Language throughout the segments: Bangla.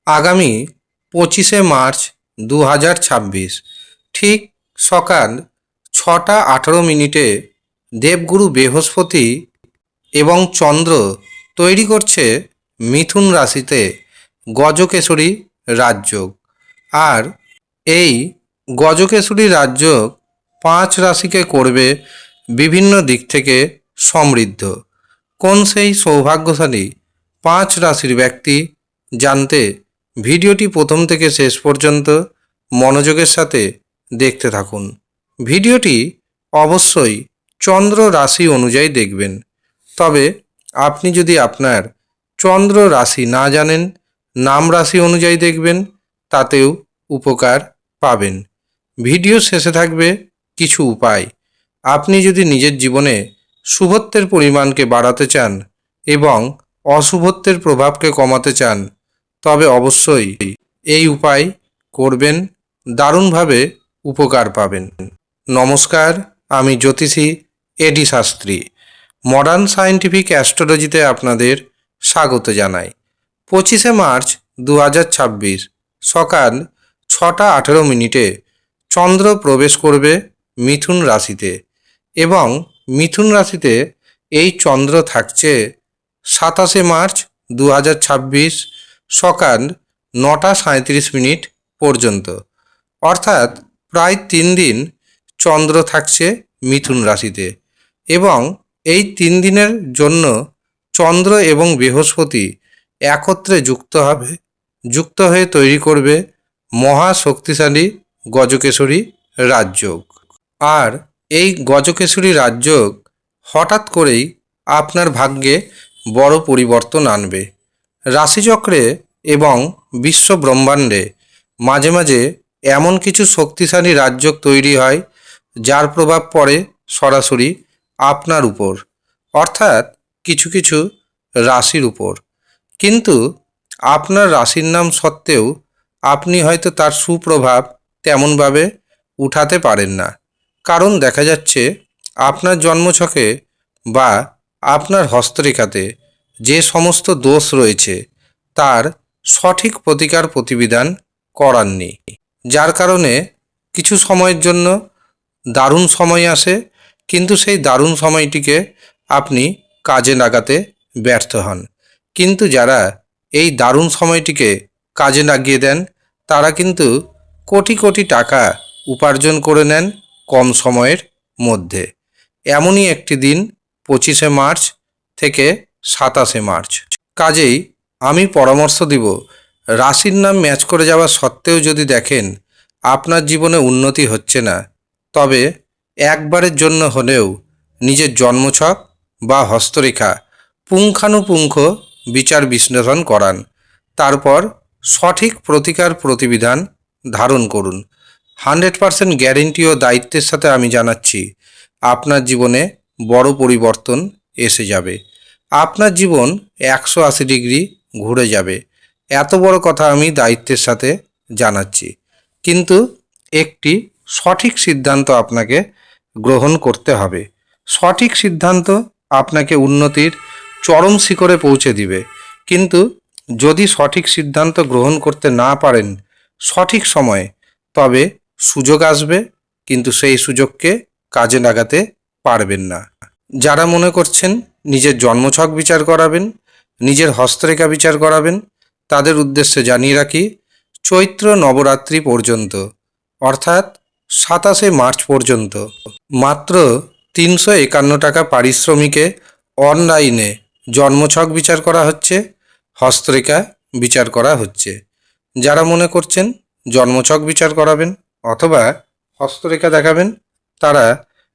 আগামী 25শে মার্চ 2026 ঠিক সকাল 6:18 দেবগুরু বৃহস্পতি এবং চন্দ্র তৈরি করছে মিথুন রাশিতে গজকেশরী রাজযোগ। আর এই গজকেশরী রাজযোগ 5 রাশিকে করবে বিভিন্ন দিক থেকে সমৃদ্ধ। কোন সেই সৌভাগ্যশালী 5 রাশির ব্যক্তি জানতে ভিডিওটি প্রথম থেকে শেষ পর্যন্ত মনোযোগের সাথে দেখতে থাকুন। ভিডিওটি অবশ্যই চন্দ্র রাশি অনুযায়ী দেখবেন। তবে আপনি যদি আপনার চন্দ্র রাশি না জানেন, নাম রাশি অনুযায়ী দেখবেন, তাতেও উপকার পাবেন। ভিডিও শেষে থাকবে কিছু উপায়। আপনি যদি নিজের জীবনে শুভত্বের পরিমাণকে বাড়াতে চান এবং অশুভত্বের প্রভাবকে কমাতে চান, তবে অবশ্যই এই উপায় করবেন, দারুণভাবে উপকার পাবেন। নমস্কার, আমি জ্যোতিষী এডি শাস্ত্রী। মডার্ন সায়েন্টিফিক অ্যাস্ট্রোলজিতে আপনাদের স্বাগত জানাই। 25শে মার্চ 2026 সকাল 6:18 চন্দ্র প্রবেশ করবে মিথুন রাশিতে এবং মিথুন রাশিতে এই চন্দ্র থাকছে 27শে মার্চ 2026 সকাল 9:37 পর্যন্ত। অর্থাৎ প্রায় 3 দিন চন্দ্র থাকছে মিথুন রাশিতে এবং এই 3 দিনের জন্য চন্দ্র এবং বৃহস্পতি একত্রে যুক্ত হয়ে তৈরি করবে মহা শক্তিশালী গজকেশরী রাজযোগ। আর এই গজকেশরী রাজযোগ হঠাৎ করেই আপনার ভাগ্যে বড় পরিবর্তন আনবে। রাশিচক্রে এবং বিশ্ব ব্রহ্মাণ্ডে মাঝে মাঝে এমন কিছু শক্তিশালী রাজযোগ তৈরি হয় যার প্রভাব পড়ে সরাসরি আপনার উপর, অর্থাৎ কিছু কিছু রাশির উপর। কিন্তু আপনার রাশির নাম সত্ত্বেও আপনি হয়তো তার সুপ্রভাব তেমনভাবে উঠাতে পারেন না। কারণ দেখা যাচ্ছে আপনার জন্মছকে বা আপনার হস্তরেখাতে যে সমস্ত দোষ রয়েছে তার সঠিক প্রতিকার প্রতিবিধান করাননি, যার কারণে কিছু সময়ের জন্য দারুণ সময় আসে, কিন্তু সেই দারুণ সময়টিকে আপনি কাজে লাগাতে ব্যর্থ হন। কিন্তু যারা এই দারুণ সময়টিকে কাজে লাগিয়ে দেন তারা কিন্তু কোটি কোটি টাকা উপার্জন করে নেন কম সময়ের মধ্যে। এমনই একটি দিন 25শে মার্চ থেকে 27শে মার্চ। কাজেই আমি পরামর্শ দিব, রাশির নাম ম্যাচ করে যাওয়া সত্ত্বেও যদি দেখেন আপনার জীবনে উন্নতি হচ্ছে না, তবে একবারের জন্য হলেও নিজের জন্মছক বা হস্তরেখা পুঙ্খানুপুঙ্খ বিচার বিশ্লেষণ করান। তারপর সঠিক প্রতিকার প্রতিবিধান ধারণ করুন। 100% গ্যারেন্টি ও দায়িত্বের সাথে আমি জানাচ্ছি, আপনার জীবনে বড় পরিবর্তন এসে যাবে। আপনার জীবন 180 ডিগ্রি ঘুরে যাবে। এত বড় কথা আমি দায়িত্বের সাথে জানাচ্ছি। কিন্তু একটি সঠিক সিদ্ধান্ত আপনাকে গ্রহণ করতে হবে। সঠিক সিদ্ধান্ত আপনাকে উন্নতির চরম শিখরে পৌঁছে দিবে। কিন্তু যদি সঠিক সিদ্ধান্ত গ্রহণ করতে না পারেন সঠিক সময়ে, তবে সুযোগ আসবে, কিন্তু সেই সুযোগকে কাজে লাগাতে পারবেন না। যারা মনে করছেন নিজের জন্মছক বিচার করাবেন, নিজের হস্তরেখা বিচার করাবেন, তাদের উদ্দেশ্যে জানিয়ে রাখি, চৈত্র নবরাত্রি পর্যন্ত অর্থাৎ 27শে মার্চ পর্যন্ত মাত্র 351 টাকা পারিশ্রমিকে অনলাইনে জন্মছক বিচার করা হচ্ছে, হস্তরেখা বিচার করা হচ্ছে। যারা মনে করছেন জন্মছক বিচার করাবেন অথবা হস্তরেখা দেখাবেন, তারা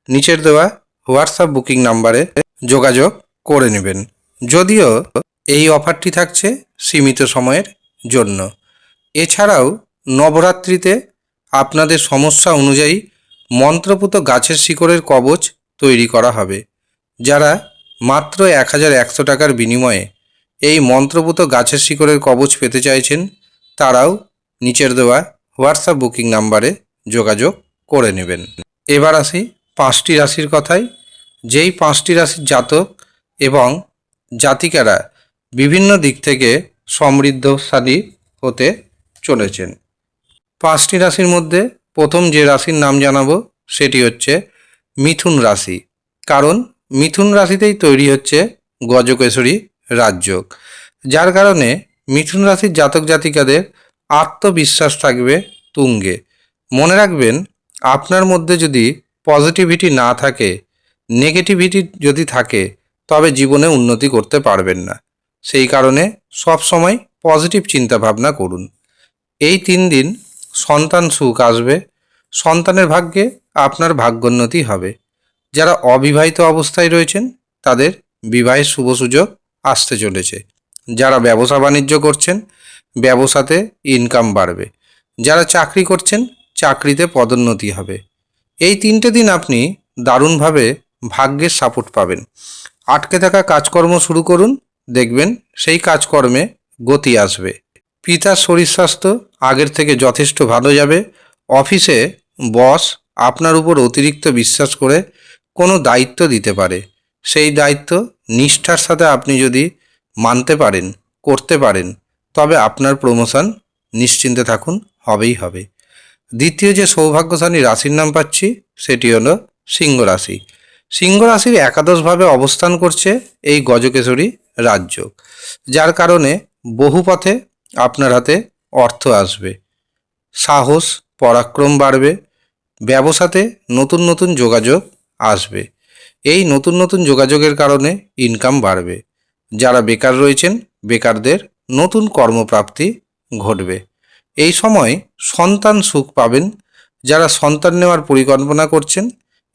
নিচের দেওয়া হোয়াটসঅ্যাপ বুকিং নাম্বারে যোগাযোগ করে নেবেন। যদিও এই অফারটি থাকছে সীমিত সময়ের জন্য। এছাড়াও নবরাত্রিতে আপনাদের সমস্যা অনুযায়ী মন্ত্রপুত গাছের শিকড়ের কবচ তৈরি করা হবে। যারা মাত্র 1100 টাকার বিনিময়ে এই মন্ত্রপুত গাছের শিকড়ের কবচ পেতে চাইছেন, তারাও নিচের দেওয়া হোয়াটসঅ্যাপ বুকিং নাম্বারে যোগাযোগ করে নেবেন। এবার আসি 5টি রাশির কথায়। যেই 5টি রাশির জাতক এবং জাতিকারা বিভিন্ন দিক থেকে সমৃদ্ধশালী হতে চলেছেন। 5টি রাশির মধ্যে প্রথম যে রাশির নাম জানাবো সেটি হচ্ছে মিথুন রাশি। কারণ মিথুন রাশিতেই তৈরি হচ্ছে গজকেশরী রাজযোগ, যার কারণে মিথুন রাশির জাতক জাতিকাদের আত্মবিশ্বাস থাকবে তুঙ্গে। মনে রাখবেন, আপনার মধ্যে যদি পজিটিভিটি না থাকে, নেগেটিভিটি যদি থাকে, তবে জীবনে উন্নতি করতে পারবেন না। সেই কারণে সব সময় পজিটিভ চিন্তা ভাবনা করুন। এই 3 দিন সন্তান সুখ আসবে, সন্তানের ভাগ্যে আপনার ভাগ্যোন্নতি হবে। যারা অবিবাহিত অবস্থায় রয়েছেন তাদের বিবাহের শুভ সুযোগ আসতে চলেছে। যারা ব্যবসা বাণিজ্য করছেন ব্যবসাতে ইনকাম বাড়বে। যারা চাকরি করছেন চাকরিতে পদোন্নতি হবে। এই 3টে দিন আপনি দারুণভাবে ভাগ্যের সাপোর্ট পাবেন। আটকে থাকা কাজকর্ম শুরু করুন, দেখবেন সেই কাজকর্মে গতি আসবে। পিতার শরীর স্বাস্থ্য আগের থেকে যথেষ্ট ভালো যাবে। অফিসে বস আপনার উপর অতিরিক্ত বিশ্বাস করে কোনো দায়িত্ব দিতে পারে। সেই দায়িত্ব নিষ্ঠার সাথে আপনি যদি মানতে পারেন, করতে পারেন, তবে আপনার প্রমোশন নিশ্চিন্তে থাকুন, হবেই হবে। দ্বিতীয় যে সৌভাগ্যশালী রাশির নাম পাচ্ছি সেটি হলো সিংহ রাশি। সিংহ রাশির একাদশভাবে অবস্থান করছে এই গজকেশরী রাজযোগ, যার কারণে বহু পথে আপনার হাতে অর্থ আসবে, সাহস পরাক্রম বাড়বে, ব্যবসাতে নতুন নতুন যোগাযোগ আসবে। এই নতুন নতুন যোগাযোগের কারণে ইনকাম বাড়বে। যারা বেকার রয়েছেন বেকারদের নতুন কর্মপ্রাপ্তি ঘটবে। এই সময় সন্তান সুখ পাবেন। যারা সন্তান নেওয়ার পরিকল্পনা করছেন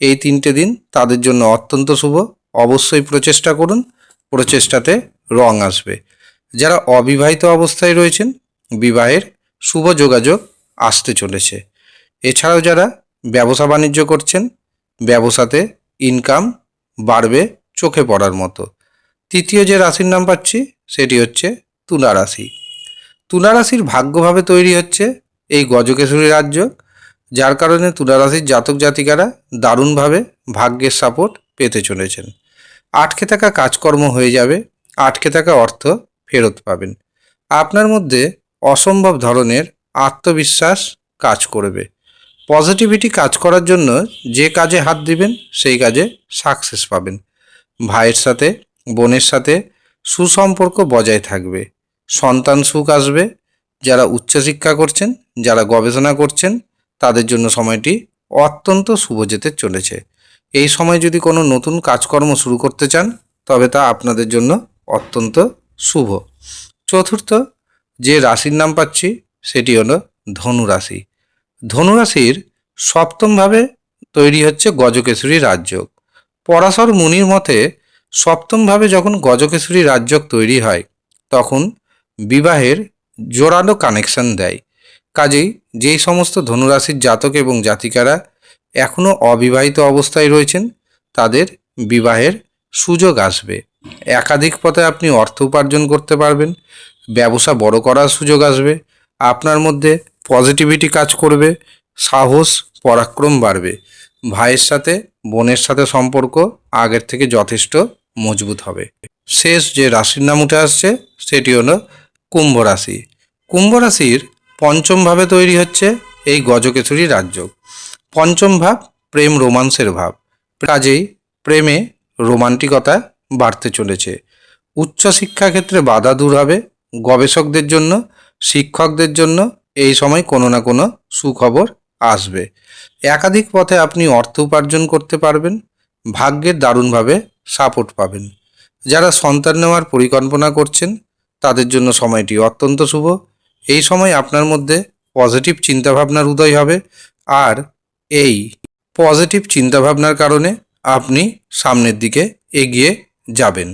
এই 3টে দিন তাদের জন্য অত্যন্ত শুভ। অবশ্যই প্রচেষ্টা করুন, প্রচেষ্টাতে রং আসবে। যারা অবিবাহিত অবস্থায় রয়েছেন বিবাহের শুভ যোগাযোগ আসতে চলেছে। এছাড়াও যারা ব্যবসা বাণিজ্য করছেন ব্যবসাতে ইনকাম বাড়বে চোখে পড়ার মতো। তৃতীয় যে রাশির নাম পাচ্ছি সেটি হচ্ছে তুলা রাশি। তুলা রাশির ভাগ্যভাবে তৈরি হচ্ছে এই গজকেশরী রাজযোগ, যার কারণে তুলা রাশির জাতক জাতিকারা দারুণভাবে ভাগ্যের সাপোর্ট পেতে চলেছেন। আটকে থাকা কাজকর্ম হয়ে যাবে, আটকে থাকা অর্থ ফেরত পাবেন। আপনার মধ্যে অসম্ভব ধরনের আত্মবিশ্বাস কাজ করবে। পজিটিভিটি কাজ করার জন্য যে কাজে হাত দিবেন সেই কাজে সাকসেস পাবেন। ভাইয়ের সাথে বোনের সাথে সুসম্পর্ক বজায় থাকবে। সন্তান সুখ আসবে। যারা উচ্চশিক্ষা করছেন, যারা গবেষণা করছেন তাদের জন্য সময়টি অত্যন্ত শুভ যেতে চলেছে। এই সময় যদি কোনো নতুন কাজকর্ম শুরু করতে চান তবে তা আপনাদের জন্য অত্যন্ত শুভ। চতুর্থ যে রাশির নাম পাচ্ছি সেটি হলো ধনু রাশি। ধনু রাশির সপ্তমভাবে তৈরি হচ্ছে গজকেশরী রাজযোগ। পরাশর মুনির মতে সপ্তমভাবে যখন গজকেশরী রাজযোগ তৈরি হয় তখন বিবাহের জোরালো কানেকশন দেয়। কাজেই যেই সমস্ত ধনুরাশির জাতক এবং জাতিকারা এখনও অবিবাহিত অবস্থায় রয়েছেন তাদের বিবাহের সুযোগ আসবে। একাধিক পথে আপনি অর্থ উপার্জন করতে পারবেন। ব্যবসা বড় করার সুযোগ আসবে। আপনার মধ্যে পজিটিভিটি কাজ করবে, সাহস পরাক্রম বাড়বে। ভাইয়ের সাথে বোনের সাথে সম্পর্ক আগের থেকে যথেষ্ট মজবুত হবে। শেষ যে রাশির নাম উঠে আসছে সেটি হলো কুম্ভ রাশি। কুম্ভ রাশির পঞ্চমভাবে তৈরি হচ্ছে এই গজকেশরী রাজযোগ। পঞ্চম ভাব প্রেম রোমান্সের ভাব, কাজেই প্রেমে রোমান্টিকতা বাড়তে চলেছে। উচ্চশিক্ষা ক্ষেত্রে বাধা দূর হবে। গবেষকদের জন্য, শিক্ষকদের জন্য এই সময় কোনো না কোনো সুখবর আসবে। একাধিক পথে আপনি অর্থ উপার্জন করতে পারবেন। ভাগ্যের দারুণভাবে সাপোর্ট পাবেন। যারা সন্তান নেওয়ার পরিকল্পনা করছেন তাদের জন্য সময়টি অত্যন্ত শুভ। এই সময় আপনার মধ্যে পজিটিভ চিন্তাভাবনার উদয় হবে, আর এই পজিটিভ চিন্তাভাবনার কারণে আপনি সামনের দিকে এগিয়ে যাবেন।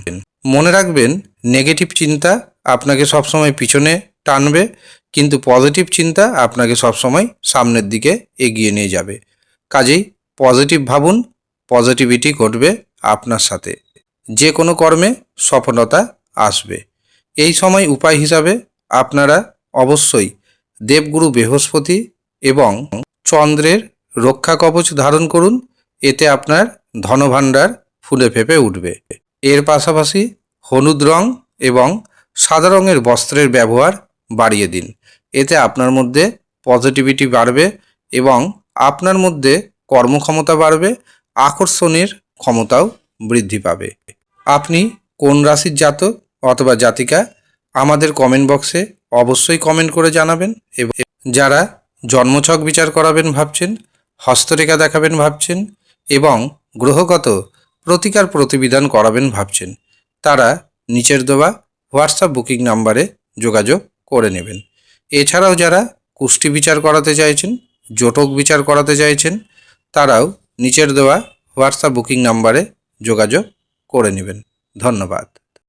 মনে রাখবেন, নেগেটিভ চিন্তা আপনাকে সবসময় পিছনে টানবে, কিন্তু পজিটিভ চিন্তা আপনাকে সবসময় সামনের দিকে এগিয়ে নিয়ে যাবে। কাজেই পজিটিভ ভাবুন, পজিটিভিটি ঘটবে আপনার সাথে। যে কোনো কর্মে সফলতা আসবে। এই সময় উপায় হিসাবে আপনারা অবশ্যই দেবগুরু বৃহস্পতি এবং চন্দ্রের রক্ষা কবচ ধারণ করুন। এতে আপনার ধনভাণ্ডার ফুলে ফেঁপে উঠবে। এর পাশাপাশি হলুদ রং এবং সাদা রঙের বস্ত্রের ব্যবহার বাড়িয়ে দিন। এতে আপনার মধ্যে পজিটিভিটি বাড়বে এবং আপনার মধ্যে কর্মক্ষমতা বাড়বে, আকর্ষণের ক্ষমতাও বৃদ্ধি পাবে। আপনি কোন রাশির জাতক অথবা জাতিকা আমাদের কমেন্ট বক্সে অবশ্যই কমেন্ট করে জানাবেন। এবং যারা জন্মছক বিচার করাবেন ভাবছেন, হস্তরেখা দেখাবেন ভাবছেন এবং গ্রহগত প্রতিকার প্রতিবিধান করাবেন ভাবছেন, তারা নিচের দেওয়া হোয়াটসঅ্যাপ বুকিং নাম্বারে যোগাযোগ করে নেবেন। এছাড়াও যারা কুষ্টি বিচার করাতে চাইছেন, জটক বিচার করাতে চাইছেন, তারাও নিচের দেওয়া হোয়াটসঅ্যাপ বুকিং নাম্বারে যোগাযোগ করে নেবেন। ধন্যবাদ।